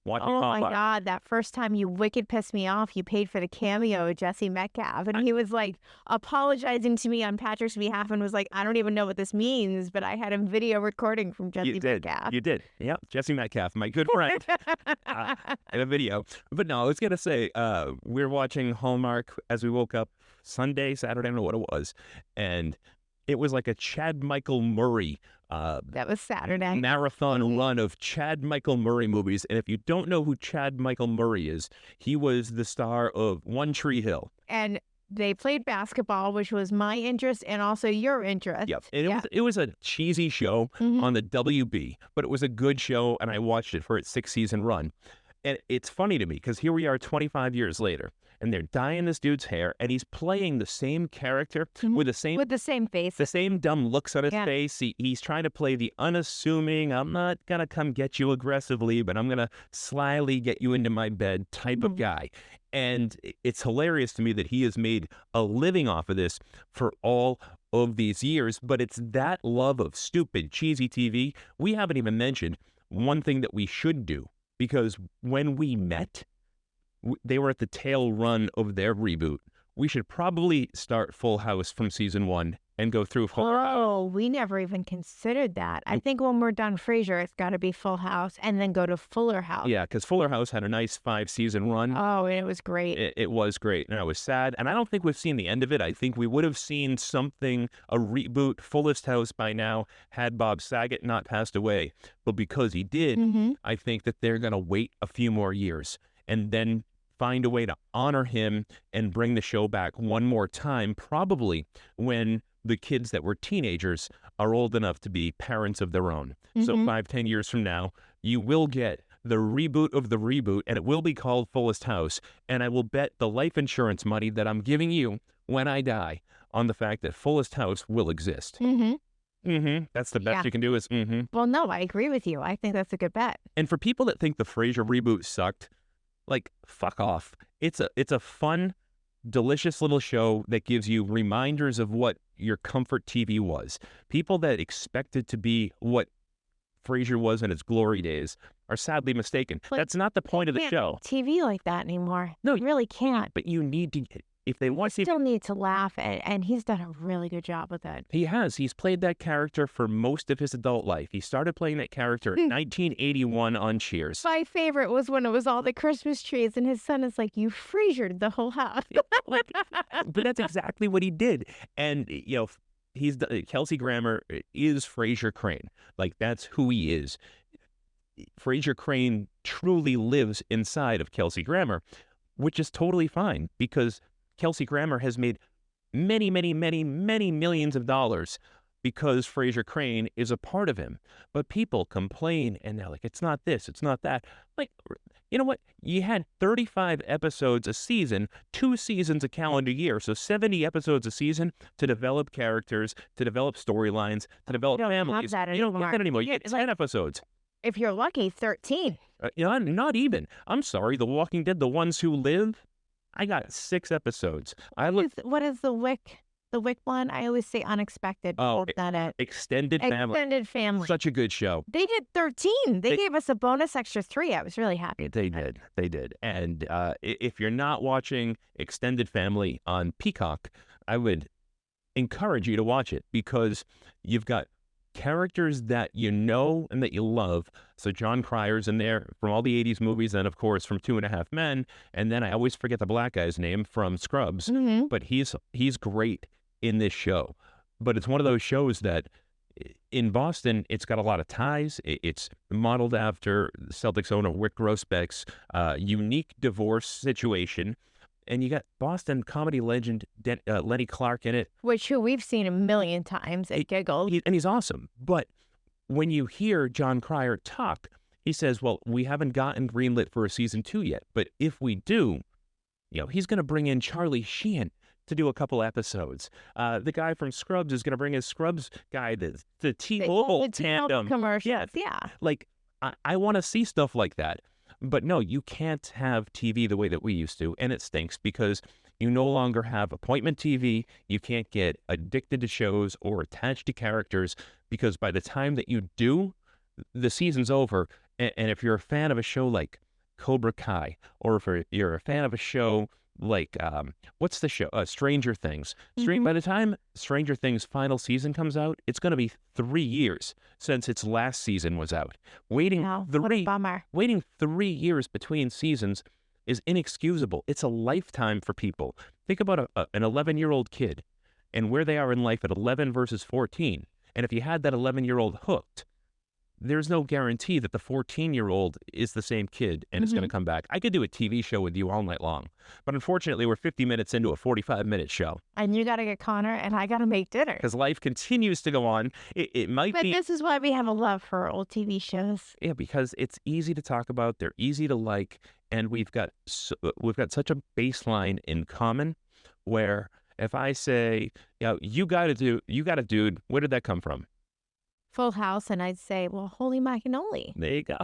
watching Oh my Hallmark, God, that first time you wicked pissed me off. You paid for the cameo of Jesse Metcalf. And he was like apologizing to me on Patrick's behalf and was like, I don't even know what this means, but I had a video recording from Jesse you did. Metcalf. You did. Yep. Jesse Metcalf, my good friend. In a video. But no, I was going to say, we're watching Hallmark as we woke up Sunday, Saturday, I don't know what it was. And it was like a Chad Michael Murray That was Saturday. marathon run of Chad Michael Murray movies. And if you don't know who Chad Michael Murray is, he was the star of One Tree Hill. And they played basketball, which was my interest and also your interest. Yep. And Yeah. it was a cheesy show Mhm. on the WB, but it was a good show, and I watched it for its 6-season run. And it's funny to me because here we are 25 years later, and they're dyeing this dude's hair, and he's playing the same character Mhm. with the same face. the same dumb looks on his Yeah. face. He's trying to play the unassuming, I'm not going to come get you aggressively, but I'm going to slyly get you into my bed type of Mhm. guy. And it's hilarious to me that he has made a living off of this for all of these years. But it's that love of stupid, cheesy TV. We haven't even mentioned one thing that we should do, because when we met, they were at the tail run of their reboot. We should probably start Full House from season 1 and go through Full House. Oh, we never even considered that. I think when we're done Frasier, it's got to be Full House and then go to Fuller House. Yeah, because Fuller House had a nice 5-season run. Oh, and it was great. It was great, and I was sad. And I don't think we've seen the end of it. I think we would have seen something, a reboot, Fullest House by now, had Bob Saget not passed away. But because he did, Mhm. I think that they're going to wait a few more years and then find a way to honor him and bring the show back one more time, probably when the kids that were teenagers are old enough to be parents of their own. So Mhm. 5-10 years from now, you will get the reboot of the reboot, and it will be called Fullest House. And I will bet the life insurance money that I'm giving you when I die on the fact that Fullest House will exist. Mhm. That's the best Yeah. you can do is Well, no, I agree with you. I think that's a good bet. And for people that think the Frasier reboot sucked, like, fuck off. It's a fun, delicious little show that gives you reminders of what your comfort TV was. People that expect it to be what Frasier was in its glory days are sadly mistaken. Like, That's not the point of the Can't show. TV like that anymore. No, You really can't. But you need to, if they want to, Still need to laugh, and he's done a really good job with it. he has. He's played that character for most of his adult life. He started playing that character in 1981 on Cheers. My favorite was when it was all the Christmas trees, and his son is like, "You Frasiered the whole house." But that's exactly what he did. And, Kelsey Grammer is Frasier Crane. Like, that's who he is. Frasier Crane truly lives inside of Kelsey Grammer, which is totally fine because Kelsey Grammer has made many, many, many, many millions of dollars because Fraser Crane is a part of him. But people complain and they're like, it's not this, it's not that. Like, you know what? You had 35 episodes a season, 2 seasons a calendar year, so 70 episodes a season to develop characters, to develop storylines, to develop You don't have families. that You don't get anymore. that anymore. You Yeah, get 10 episodes. If you're lucky, 13. You know, not even. I'm sorry, The Walking Dead, The Ones Who Live, I got 6 episodes. I look. What is the Wick one? I always say unexpected. Oh, Not it. Extended Family. Extended Family. Such a good show. They did 13. They gave us a bonus extra 3. I was really happy. They did. They did. And if you're not watching Extended Family on Peacock, I would encourage you to watch it because you've got characters that you know and that you love. So John Cryer's in there from all the 80s movies and, of course, from 2.5 Men. And then I always forget the black guy's name from Scrubs. Mm-hmm. But he's great in this show. But it's one of those shows that in Boston, it's got a lot of ties. It's modeled after Celtics owner Wyc Grousbeck's unique divorce situation. And you got Boston comedy legend Lenny Clark in it. Who we've seen a million times at Giggle. And he's awesome. But when you hear John Cryer talk, he says, well, we haven't gotten greenlit for a season 2 yet. But if we do, he's going to bring in Charlie Sheen to do a couple episodes. The guy from Scrubs is going to bring his Scrubs guy, the T-Mobile tandem. Commercials, yeah. Like, I want to see stuff like that. But no, you can't have TV the way that we used to, and it stinks because you no longer have appointment TV. You can't get addicted to shows or attached to characters because by the time that you do, the season's over. And if you're a fan of a show like Cobra Kai, or if you're a fan of a show like, what's the show? Stranger Things. Mm-hmm. By the time Stranger Things' final season comes out, it's going to be 3 years since its last season was out. Waiting What a bummer. Waiting 3 years between seasons is inexcusable. It's a lifetime for people. Think about an 11-year-old kid and where they are in life at 11 versus 14. And if you had that 11-year-old hooked, there's no guarantee that the 14-year-old is the same kid and is going to come back. I could do a TV show with you all night long. But unfortunately, we're 50 minutes into a 45-minute show. And you got to get Connor, and I got to make dinner. Because life continues to go on. It might But be... this is why we have a love for old TV shows. Yeah, because it's easy to talk about. They're easy to like. And we've got such a baseline in common where if I say, you got a dude, where did that come from? Full House, and I'd say, well, holy macannoli. There you go.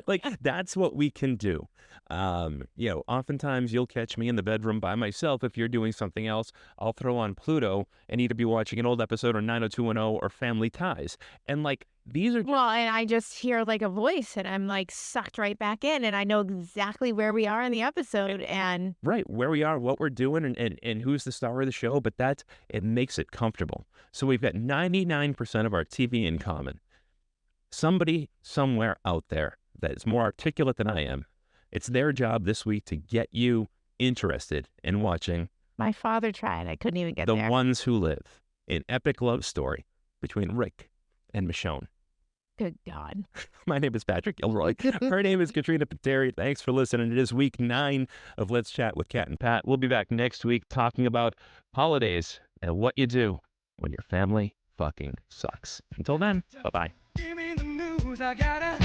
Like, that's what we can do. Oftentimes you'll catch me in the bedroom by myself. If you're doing something else, I'll throw on Pluto and either be watching an old episode or 90210 or Family Ties. And like, these are... Well, and I just hear like a voice and I'm like sucked right back in and I know exactly where we are in the episode and... Right, where we are, what we're doing, and who's the star of the show, but it makes it comfortable. So we've got 99% of our TV in common. Somebody somewhere out there that is more articulate than I am, it's their job this week to get you interested in watching... My father tried. I couldn't even get The there. Ones Who Live, an epic love story between Rick and Michonne. Good God. My name is Patrick Gilroy. Her name is Katrina Pateri. Thanks for listening. It is week 9 of Let's Chat with Kat and Pat. We'll be back next week talking about holidays and what you do when your family fucking sucks. Until then, bye-bye. Give me the news, I gotta